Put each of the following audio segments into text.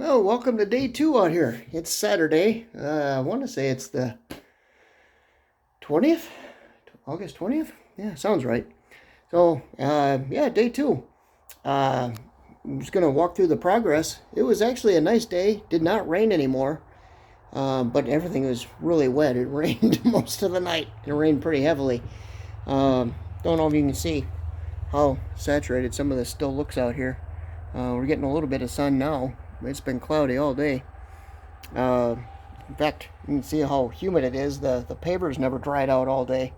Well, welcome to day 2 out here. It's Saturday. I want to say it's the 20th? August 20th? Yeah, sounds right. So, yeah, day 2. I'm just going to walk through the progress. It was actually a nice day. Did not rain anymore, but everything was really wet. It rained most of the night. It rained pretty heavily. Don't know if you can see how saturated some of this still looks out here. We're getting a little bit of sun now. It's been cloudy all day. In fact, you can see how humid it is. The paver's never dried out all day.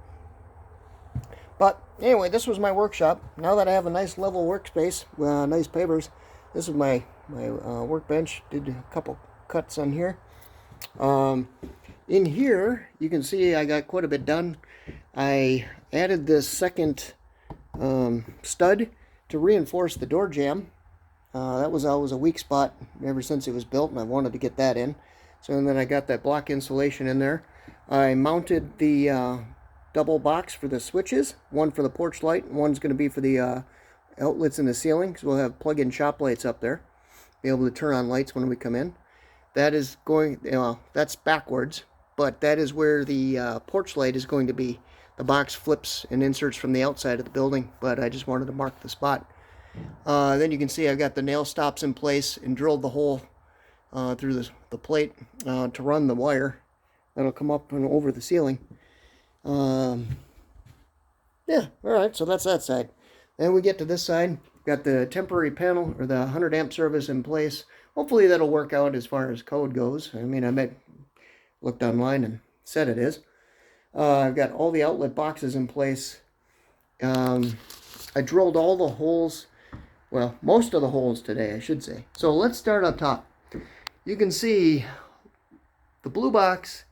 But anyway, this was my workshop. Now that I have a nice level workspace, nice pavers, this is my workbench. Did a couple cuts on here. In here, you can see I got quite a bit done. I added this second stud to reinforce the door jamb. That was always a weak spot ever since it was built, and I wanted to get that in. So then I got that block insulation in there. I mounted the double box for the switches, one for the porch light, and one's going to be for the outlets in the ceiling, because we'll have plug-in shop lights up there. Be able to turn on lights when we come in. That is going, that's backwards, but that is where the porch light is going to be. The box flips and inserts from the outside of the building, but I just wanted to mark the spot. Then you can see I've got the nail stops in place and drilled the hole through the plate to run the wire that'll come up and over the ceiling. Yeah, alright, so that's that side. Then we get to this side. Got the temporary panel or the 100 amp service in place. Hopefully that'll work out as far as code goes. I mean, looked online and said it is. I've got all the outlet boxes in place. I drilled all the holes. Well, most of the holes today, I should say. So let's start up top. You can see the blue box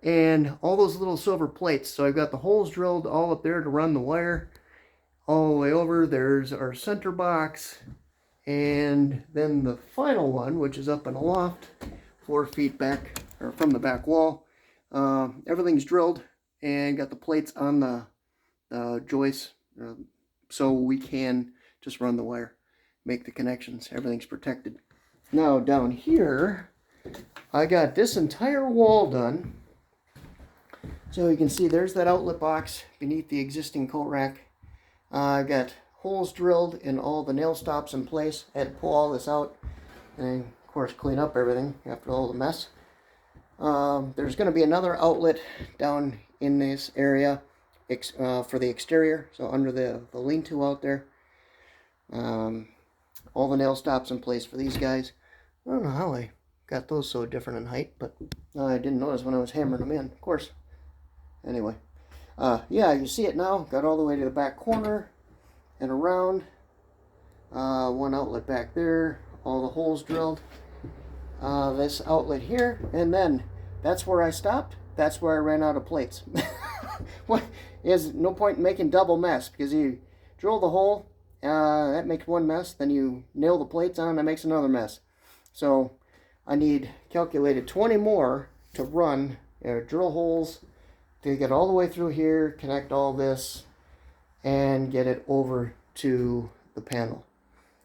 and all those little silver plates. So I've got the holes drilled all up there to run the wire. All the way over, there's our center box. And then the final one, which is up in a loft, 4 feet back, or from the back wall. Everything's drilled and got the plates on the joists, so we can just run the wire, make the connections. Everything's protected. Now down here, I got this entire wall done. So you can see there's that outlet box beneath the existing coat rack. I got holes drilled and all the nail stops in place. I had to pull all this out and of course clean up everything after all the mess. There's going to be another outlet down in this area for the exterior, so under the lean-to out there. All the nail stops in place for these guys. I don't know how I got those so different in height, but I didn't notice when I was hammering them in, of course. Anyway, yeah, you see it now. Got all the way to the back corner and around. One outlet back there, all the holes drilled. This outlet here, and then that's where I stopped. That's where I ran out of plates. What? There's no point in making double mess, because you drill the hole, that makes one mess, then you nail the plates on, that makes another mess. So I need calculated 20 more to run drill holes to get all the way through here, connect all this, and get it over to the panel.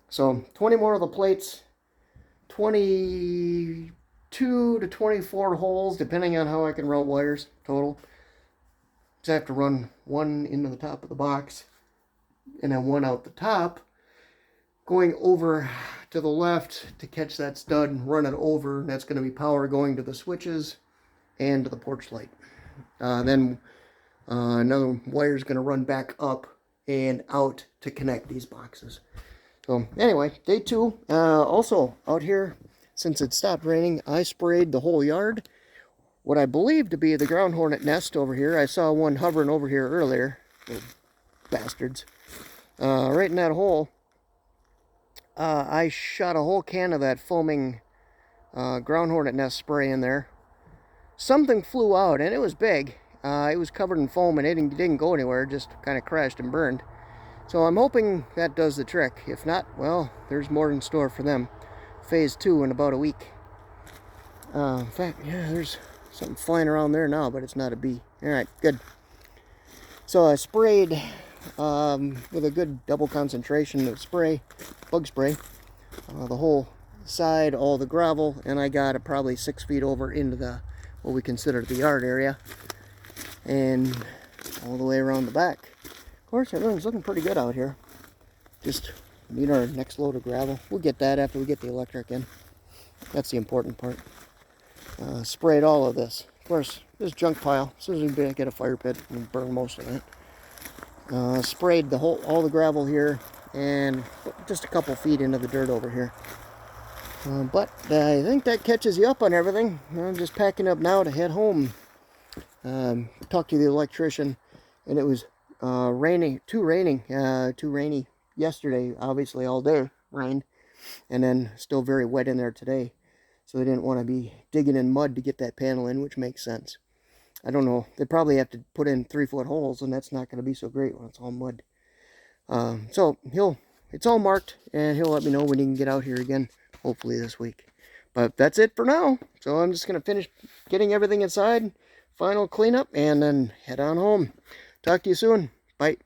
So 20 more of the plates, 22 to 24 holes, depending on how I can route wires total. So I have to run one into the top of the box and then one out the top, going over to the left to catch that stud and run it over, and that's going to be power going to the switches and to the porch light. Then another wire is going to run back up and out to connect these boxes. So anyway, day 2. Also out here, since it stopped raining, I sprayed the whole yard. What I believe to be the ground hornet nest over here. I saw one hovering over here earlier. The bastards. Right in that hole, I shot a whole can of that foaming ground hornet nest spray in there. Something flew out, and it was big. It was covered in foam, and it didn't go anywhere. It just kind of crashed and burned. So I'm hoping that does the trick. If not, well, there's more in store for them. Phase 2 in about a week. In fact, yeah, there's something flying around there now, but it's not a bee. Alright, good. So I sprayed with a good double concentration of spray, bug spray, the whole side, all the gravel, and I got it probably 6 feet over into the what we consider the yard area, and all the way around the back. Of course, everything's looking pretty good out here. Just need our next load of gravel. We'll get that after we get the electric in. That's the important part. Sprayed all of this. Of course, this junk pile. As soon as we get a fire pit, we'll burn most of it. Sprayed all the gravel here, and just a couple feet into the dirt over here. But I think that catches you up on everything. I'm just packing up now to head home. Talked to the electrician, and it was too rainy yesterday, obviously all day rained, and then still very wet in there today. So they didn't want to be digging in mud to get that panel in, which makes sense. I don't know. They probably have to put in 3-foot holes, and that's not going to be so great when it's all mud. So it's all marked, and he'll let me know when he can get out here again, hopefully this week. But that's it for now. So I'm just going to finish getting everything inside, final cleanup, and then head on home. Talk to you soon. Bye.